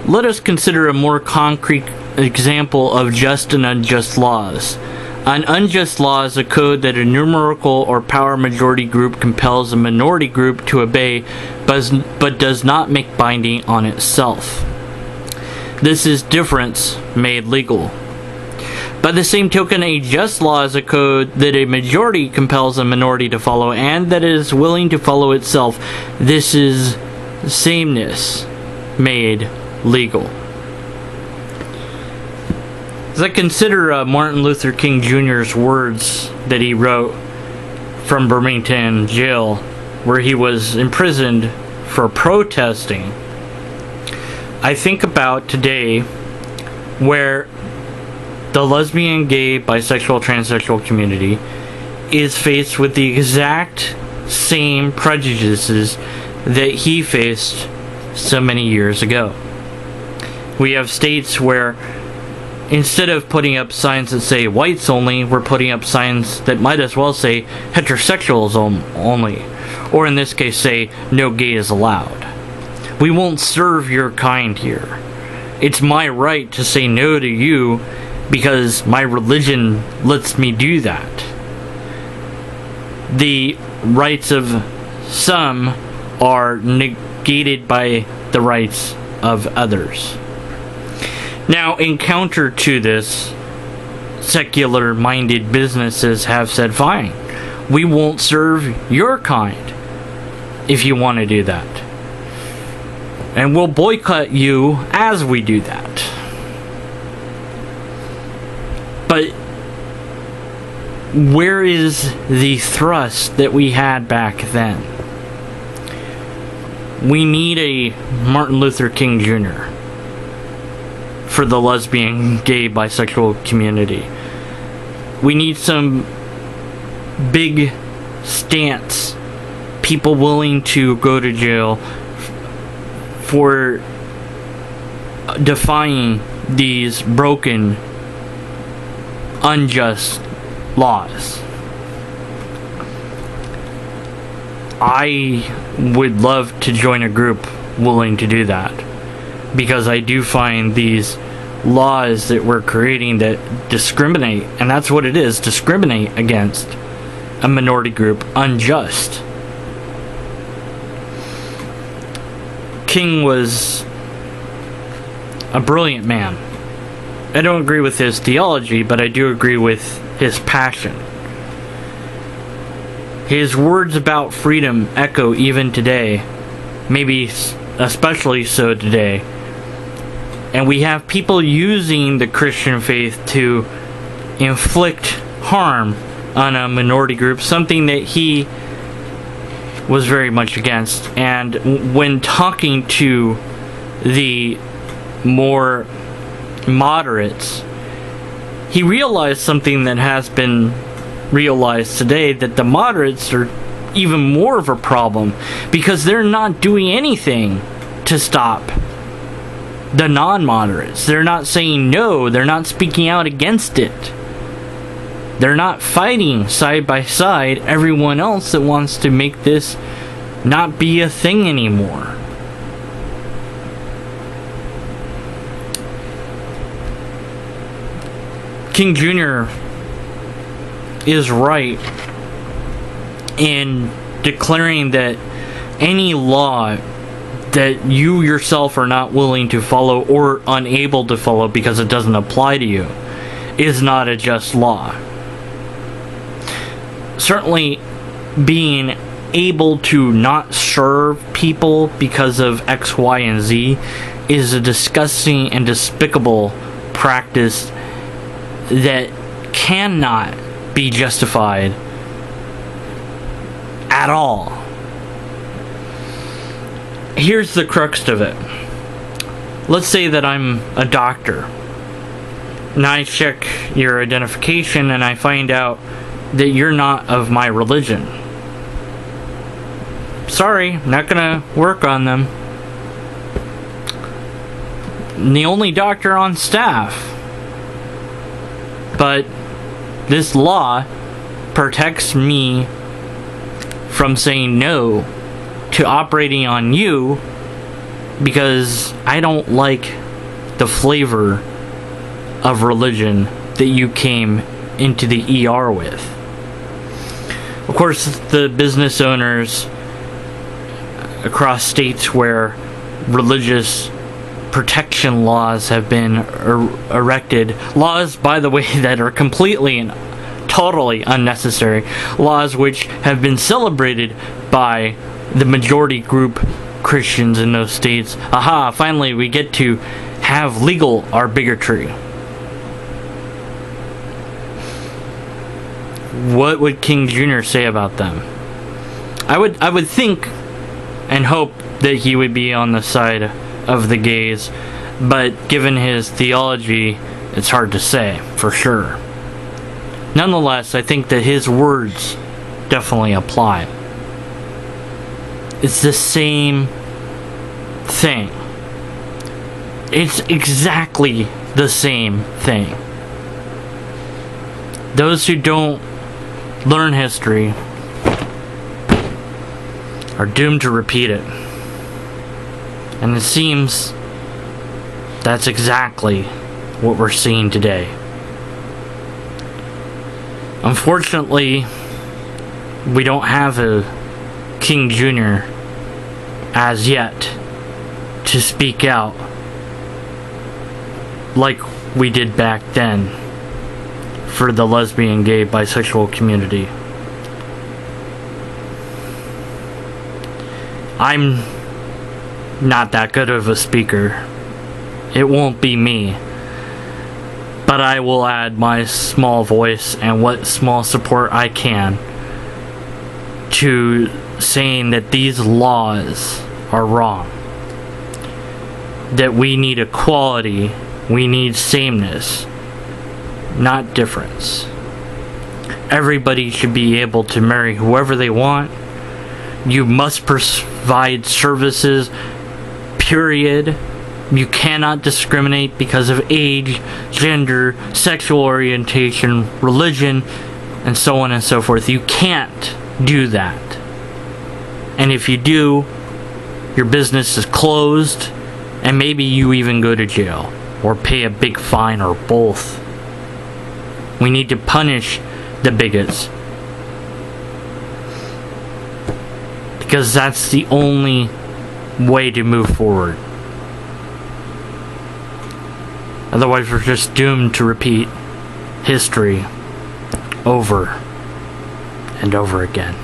let us consider a more concrete example of just and unjust laws. An unjust law is a code that a numerical or power majority group compels a minority group to obey, but does not make binding on itself. This is difference made legal. By the same token, a just law is a code that a majority compels a minority to follow and that is willing to follow itself. This is sameness made legal. As I consider Martin Luther King Jr.'s words that he wrote from Birmingham jail, where he was imprisoned for protesting, I think about today where the lesbian, gay, bisexual, transsexual community is faced with the exact same prejudices that he faced so many years ago. We have states where instead of putting up signs that say whites only, we're putting up signs that might as well say heterosexuals only. Or in this case, say no gay is allowed. We won't serve your kind here. It's my right to say no to you because my religion lets me do that. The rights of some are negated by the rights of others. Now, in counter to this, secular-minded businesses have said, fine, we won't serve your kind if you want to do that. And we'll boycott you as we do that. But where is the thrust that we had back then? We need a Martin Luther King Jr. for the lesbian, gay, bisexual community. We need some big stance, people willing to go to jail for defying these broken, unjust laws. I would love to join a group willing to do that, because I do find these laws that we're creating that discriminate, and that's what it is, discriminate against a minority group, unjust. King was a brilliant man. I don't agree with his theology, but I do agree with his passion. His words about freedom echo even today, maybe especially so today. And we have people using the Christian faith to inflict harm on a minority group, something that he was very much against. And when talking to the more moderates, he realized something that has been realized today, that the moderates are even more of a problem because they're not doing anything to stop the non-moderates. They're not saying no, they're not speaking out against it. They're not fighting side by side everyone else that wants to make this not be a thing anymore. King Jr. is right in declaring that any law that you yourself are not willing to follow or unable to follow because it doesn't apply to you is not a just law. Certainly, being able to not serve people because of X, Y, and Z is a disgusting and despicable practice that cannot be justified at all. Here's the crux of it. Let's say that I'm a doctor, and I check your identification and I find out that you're not of my religion. Sorry, not gonna work on them. I'm the only doctor on staff. But this law protects me from saying no to operating on you because I don't like the flavor of religion that you came into the ER with. Of course, the business owners across states where religious protection laws have been erected, laws, by the way, that are completely and totally unnecessary, laws which have been celebrated by the majority group Christians in those states. Aha, finally we get to have legal our bigotry. What would King Jr. say about them? I would think and hope that he would be on the side of the gays, but given his theology, it's hard to say for sure. Nonetheless, I think that his words definitely apply. It's the same thing. It's exactly the same thing. Those who don't learn history are doomed to repeat it. And it seems that's exactly what we're seeing today. Unfortunately, we don't have a King Jr. as yet to speak out like we did back then for the lesbian, gay, bisexual community. I'm not that good of a speaker. It won't be me. But I will add my small voice and what small support I can to saying that these laws are wrong. That we need equality, we need sameness, not difference. Everybody should be able to marry whoever they want. You must provide services, period. You cannot discriminate because of age, gender, sexual orientation, religion, and so on and so forth. You can't do that. And if you do, your business is closed, and maybe you even go to jail, or pay a big fine, or both. We need to punish the bigots, because that's the only way to move forward. Otherwise, we're just doomed to repeat history over and over again.